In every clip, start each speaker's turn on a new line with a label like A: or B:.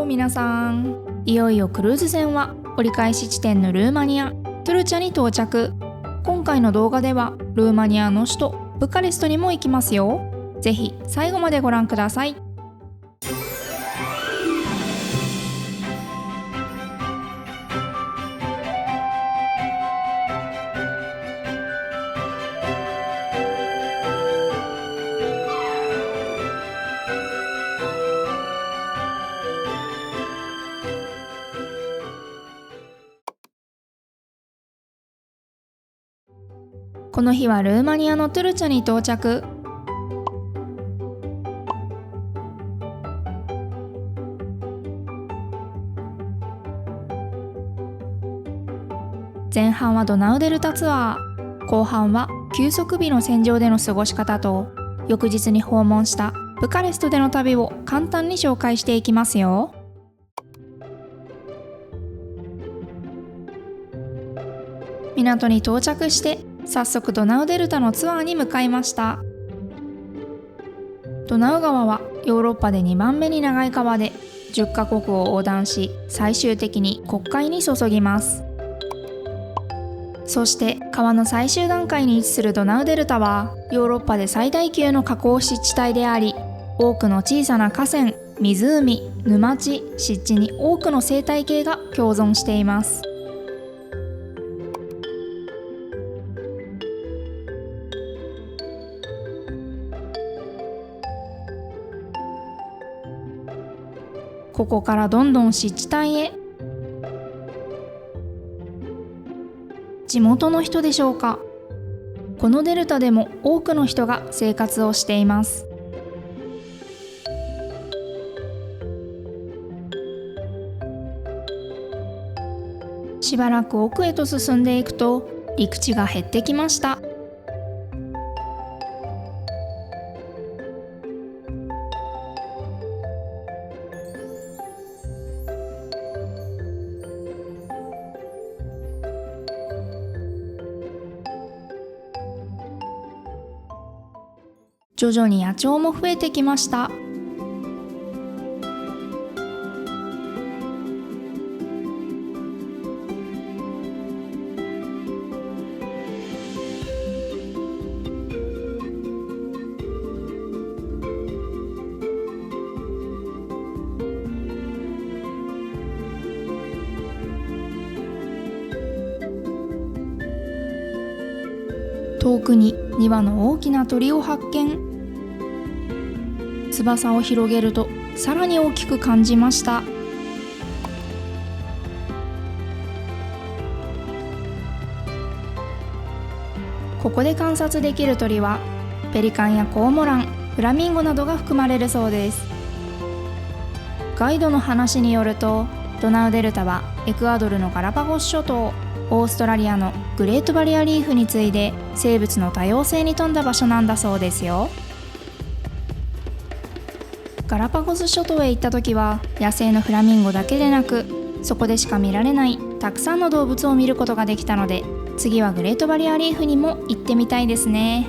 A: ロー皆さん。いよいよクルーズ船は折り返し地点のルーマニアトゥルチャに到着。今回の動画ではルーマニアの首都ブカレストにも行きますよ。ぜひ最後までご覧ください。この日はルーマニアのトゥルチャに到着。前半はドナウデルタツアー、後半は休息日の船上での過ごし方と、翌日に訪問したブカレストでの旅を簡単に紹介していきますよ。港に到着して早速ドナウデルタのツアーに向かいました。ドナウ川はヨーロッパで2番目に長い川で10カ国を横断し、最終的に黒海に注ぎます。そして川の最終段階に位置するドナウデルタはヨーロッパで最大級の河口湿地帯であり、多くの小さな河川、湖、沼地、湿地に多くの生態系が共存しています。ここからどんどん湿地帯へ。地元の人でしょうか。このデルタでも多くの人が生活をしています。しばらく奥へと進んでいくと陸地が減ってきました。徐々に野鳥も増えてきました。遠くに2羽の大きな鳥を発見。翼を広げるとさらに大きく感じました。ここで観察できる鳥はペリカンやコウモラン、フラミンゴなどが含まれるそうです。ガイドの話によると、ドナウデルタはエクアドルのガラパゴス諸島、オーストラリアのグレートバリアリーフに次いで生物の多様性に富んだ場所なんだそうですよ。ガラパゴス諸島へ行った時は野生のフラミンゴだけでなく、そこでしか見られないたくさんの動物を見ることができたので、次はグレートバリアリーフにも行ってみたいですね。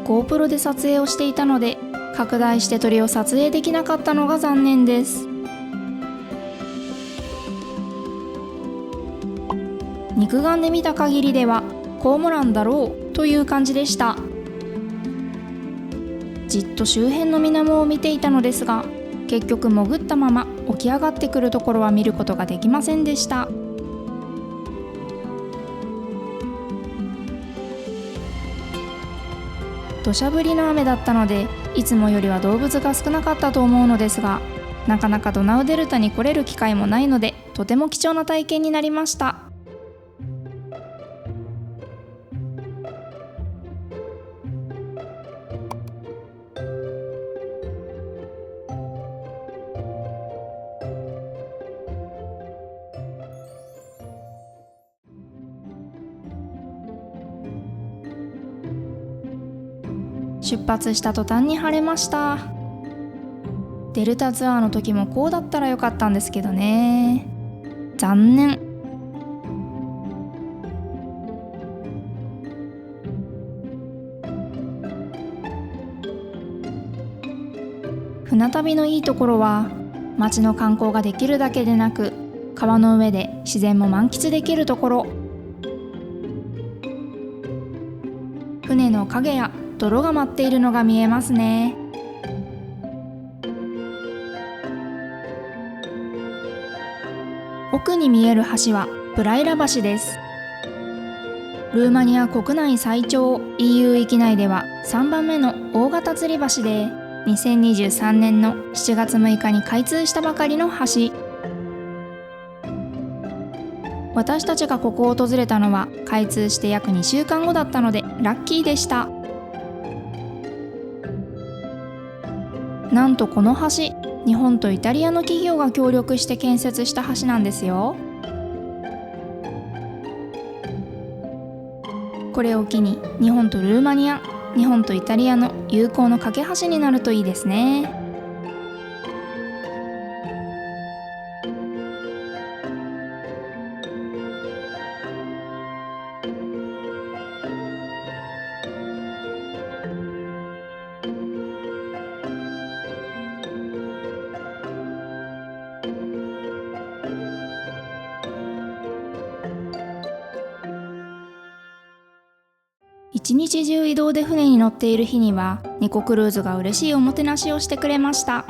A: GoPro で撮影をしていたので拡大して鳥を撮影できなかったのが残念です。肉眼で見た限りではコウモランだろうという感じでした。じっと周辺の水面を見ていたのですが、結局潜ったまま起き上がってくるところは見ることができませんでした。土砂降りの雨だったので、いつもよりは動物が少なかったと思うのですが、なかなかドナウデルタに来れる機会もないので、とても貴重な体験になりました。出発した途端に晴れました。デルタツアーの時もこうだったらよかったんですけどね。残念。船旅のいいところは、街の観光ができるだけでなく、川の上で自然も満喫できるところ。船の影や泥が舞っているのが見えますね。奥に見える橋はプライラ橋です。ルーマニア国内最長、 EU 域内では3番目の大型吊り橋で、2023年の7月6日に開通したばかりの橋。私たちがここを訪れたのは開通して約2週間後だったのでラッキーでした。なんとこの橋、日本とイタリアの企業が協力して建設した橋なんですよ。これを機に日本とルーマニア、日本とイタリアの友好の架け橋になるといいですね。一日中移動で船に乗っている日には、ニコクルーズが嬉しいおもてなしをしてくれました。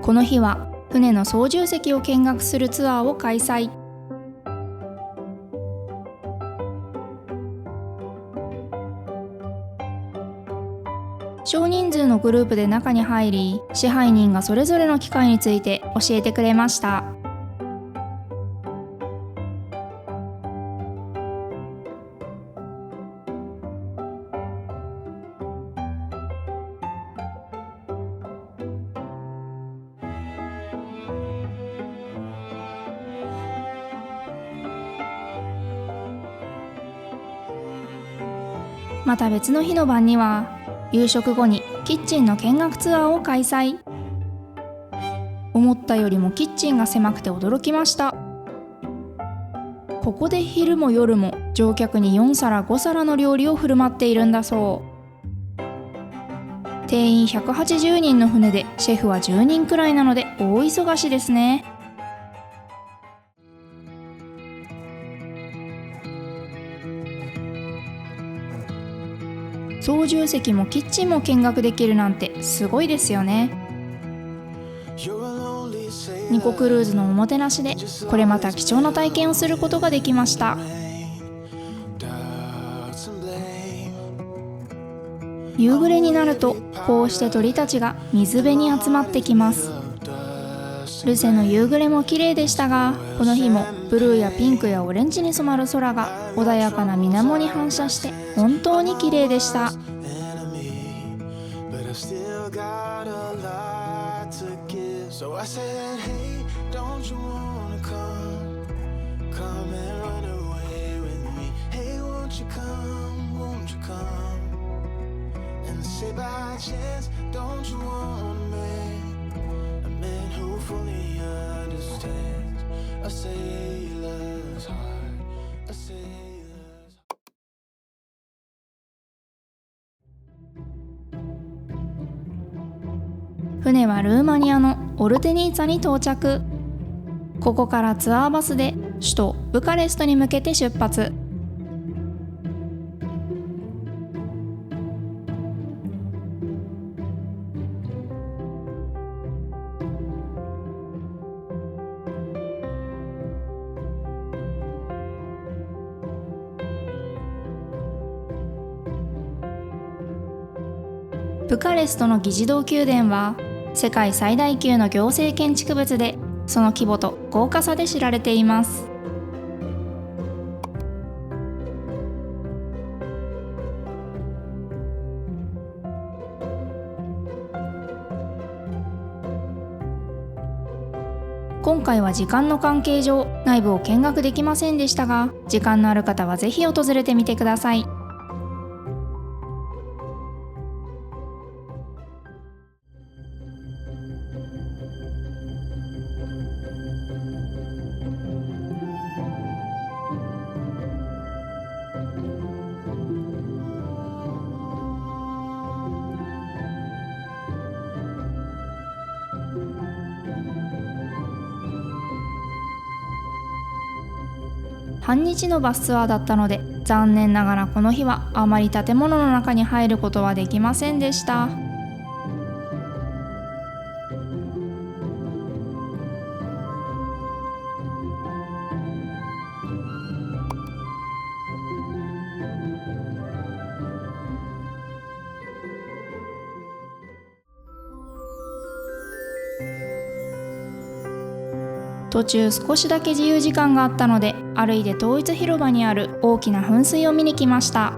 A: この日は船の操縦席を見学するツアーを開催。少人数のグループで中に入り、支配人がそれぞれの機械について教えてくれました。また別の日の晩には、夕食後にキッチンの見学ツアーを開催。思ったよりもキッチンが狭くて驚きました。ここで昼も夜も乗客に4皿5皿の料理を振る舞っているんだそう。定員180人の船でシェフは10人くらいなので大忙しですね。操縦席もキッチンも見学できるなんてすごいですよね。ニコクルーズのおもてなしで、これまた貴重な体験をすることができました。夕暮れになると、こうして鳥たちが水辺に集まってきます。ルセの夕暮れも綺麗でしたが、この日もブルーやピンクやオレンジに染まる空が穏やかな水面に反射して本当に綺麗でした。船はルーマニアのオルテニーツァに到着。ここからツアーバスで首都ブカレストに向けて出発。ブカレストの議事堂宮殿は世界最大級の行政建築物で、その規模と豪華さで知られています。今回は時間の関係上内部を見学できませんでしたが、時間のある方はぜひ訪れてみてください。半日のバスツアーだったので、残念ながらこの日はあまり建物の中に入ることはできませんでした。途中少しだけ自由時間があったので、歩いて統一広場にある大きな噴水を見に来ました。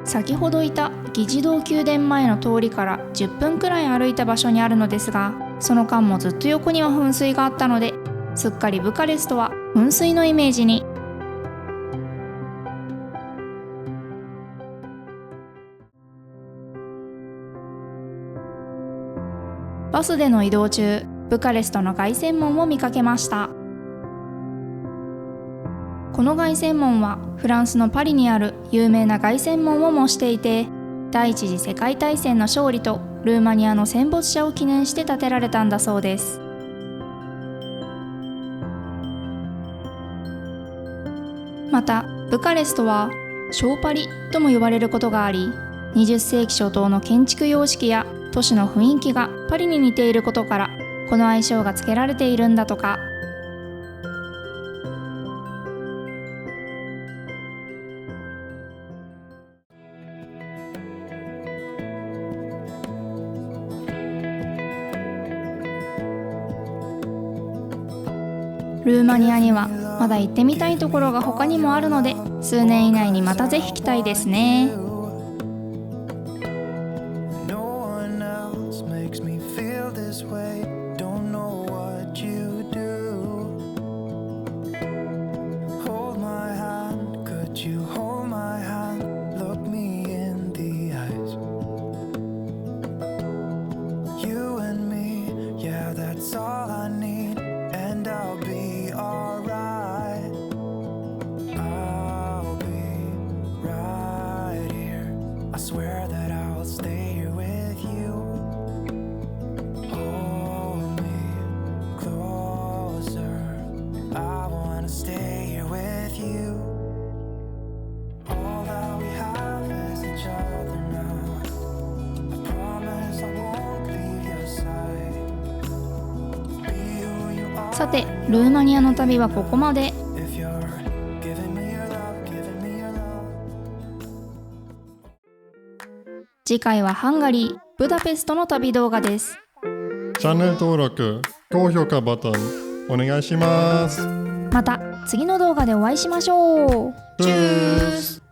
A: 先ほどいた議事堂宮殿前の通りから10分くらい歩いた場所にあるのですが、その間もずっと横には噴水があったので、すっかりブカレストは噴水のイメージに。バスでの移動中、ブカレストの凱旋門を見かけました。この凱旋門はフランスのパリにある有名な凱旋門を模していて、第一次世界大戦の勝利とルーマニアの戦没者を記念して建てられたんだそうです。またブカレストは小パリとも呼ばれることがあり、20世紀初頭の建築様式や都市の雰囲気がパリに似ていることから、この愛称が付けられているんだとか。ルーマニアにはまだ行ってみたいところが他にもあるので、数年以内にまたぜひ来たいですね。さて、ルーマニアの旅はここまで。次回はハンガリー・ブダペストの旅動画です。
B: チャンネル登録、高評価ボタンお願いします。
A: また次の動画でお会いしましょう。
B: チュース。